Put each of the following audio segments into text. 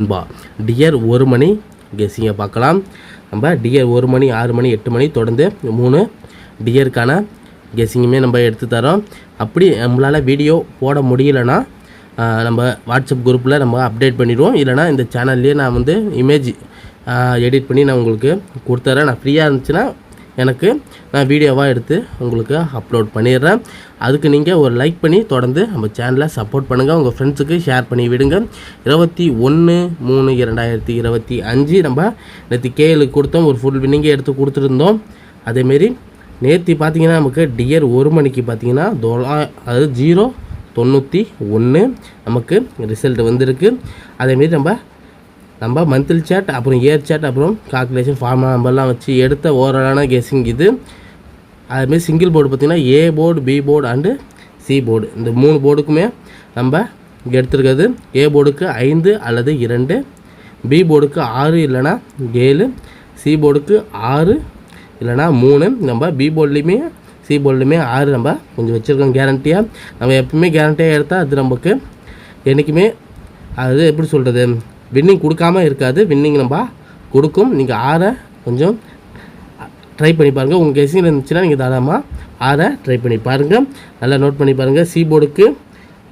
நண்பா டியர் 1 மணி கெஸ்ஸிங்கை பார்க்கலாம். நம்ம டியர் 1 மணி 6 மணி 8 மணி தொடர்ந்து 3 டியருக்கான கெஸ்ஸிங்குமே நம்ம எடுத்து தரோம். அப்படி நம்மளால் வீடியோ போட முடியலைன்னா நம்ம வாட்ஸ்அப் குரூப்பில் நம்ம அப்டேட் பண்ணிடுவோம். இல்லைனா இந்த சேனல்லையே நான் வந்து இமேஜ் எடிட் பண்ணி நான் உங்களுக்கு கொடுத்துட்றேன். நான் ஃப்ரீயாக இருந்துச்சுன்னா எனக்கு நான் வீடியோவாக எடுத்து உங்களுக்கு அப்லோட் பண்ணிடுறேன். அதுக்கு நீங்கள் ஒரு லைக் பண்ணி தொடர்ந்து நம்ம சேனலை சப்போர்ட் பண்ணுங்கள். உங்கள் ஃப்ரெண்ட்ஸுக்கு ஷேர் பண்ணி விடுங்க. 21/3/2025 நம்ம நேற்று கேளுக்கு கொடுத்தோம். ஒரு ஃபுல் வின்னிங்கே எடுத்து கொடுத்துருந்தோம். அதேமாரி நேற்று பார்த்தீங்கன்னா நமக்கு டியர் 1 மணிக்கு பார்த்தீங்கன்னா 091 நமக்கு ரிசல்ட் வந்திருக்கு. அதேமாரி நம்ம மந்த்லி சேட் அப்புறம் இயர் சேட் அப்புறம் கால்குலேஷன் ஃபார்முலா நம்பர்லாம் வச்சு எடுத்த ஓவராலான கெஸ்ஸிங் இது. அதுமாரி சிங்கிள் போர்டு பார்த்திங்கன்னா A board, B board and C board, இந்த 3 போர்டுக்குமே நம்ம எடுத்துருக்கிறது. ஏ போர்டுக்கு 5 அல்லது 2, பி போர்டுக்கு 6 இல்லைனா 7, சி போர்டுக்கு 6 இல்லைனா 3. நம்ம பி போர்ட்லேயுமே சி போர்ட்லேயுமே 6 நம்ம கொஞ்சம் வச்சுருக்கோம் கேரண்டியாக. நம்ம எப்பவுமே கேரண்டியாக எடுத்தால் அது நமக்கு என்றைக்குமே அது எப்படி சொல்கிறது வின்னிங் கொடுக்காமல் இருக்காது. வின்னிங் நம்ம கொடுக்கும். நீங்கள் 6 கொஞ்சம் ட்ரை பண்ணி பாருங்கள். உங்கள் கெஸ்ஸிங் இருந்துச்சுன்னா நீங்கள் தாராளமாக 6 ட்ரை பண்ணி பாருங்கள். நல்லா நோட் பண்ணி பாருங்கள். சி போர்டுக்கு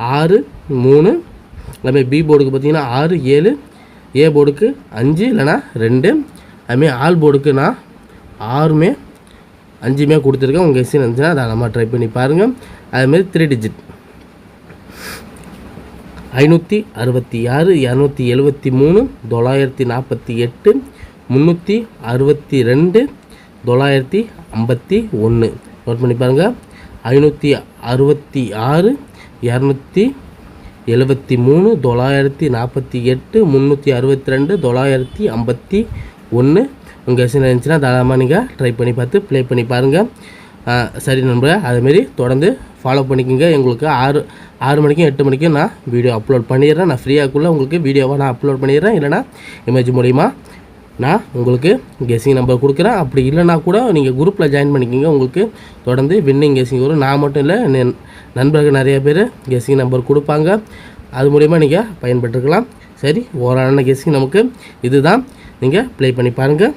6 3, அதுமாதிரி பி போர்டுக்கு பார்த்தீங்கன்னா 6 7, ஏ போர்டுக்கு 5 இல்லைனா 2, அதுமாரி ஆல் போர்டுக்கு நான் 6மே 5மே கொடுத்துருக்கேன். உங்கள் கெஸ்ஸிங் இருந்துச்சுன்னா தாராளமாக ட்ரை பண்ணி பாருங்கள். அதுமாரி 3 டிஜிட் 566 273 948 362 951 நோட் பண்ணி பாருங்கள். 566 273 948 362 951 உங்கள் கெஸ்ஸிங் இருந்துச்சுன்னா தாராளமாக நீங்கள் ட்ரை பண்ணி பார்த்து ப்ளே பண்ணி பாருங்கள். சரி நண்பர்களே, அதுமாரி தொடர்ந்து ஃபாலோ பண்ணிக்கோங்க. எங்களுக்கு 6 மணிக்கும் 8 மணிக்கும் நான் வீடியோ அப்லோட் பண்ணிடுறேன். நான் ஃப்ரீயாக்குள்ளே உங்களுக்கு வீடியோவாக நான் அப்லோட் பண்ணிடுறேன். இல்லைனா இமேஜ் மூலிமா நான் உங்களுக்கு கெஸ்ஸிங் நம்பர் கொடுக்குறேன். அப்படி இல்லைனா கூட நீங்கள் குரூப்பில் ஜாயின் பண்ணிக்கோங்க. உங்களுக்கு தொடர்ந்து வின்னிங் கெஸ்ஸிங் வரும். நான் மட்டும் இல்லை, நண்பர்கள் நிறைய பேர் கெஸ்ஸிங் நம்பர் கொடுப்பாங்க. அது மூலிமா நீங்கள் பயன்பட்டுருக்கலாம். சரி, ஓவராலான கெஸ்ஸிங் நமக்கு இதுதான். நீங்கள் ப்ளே பண்ணி பாருங்கள்.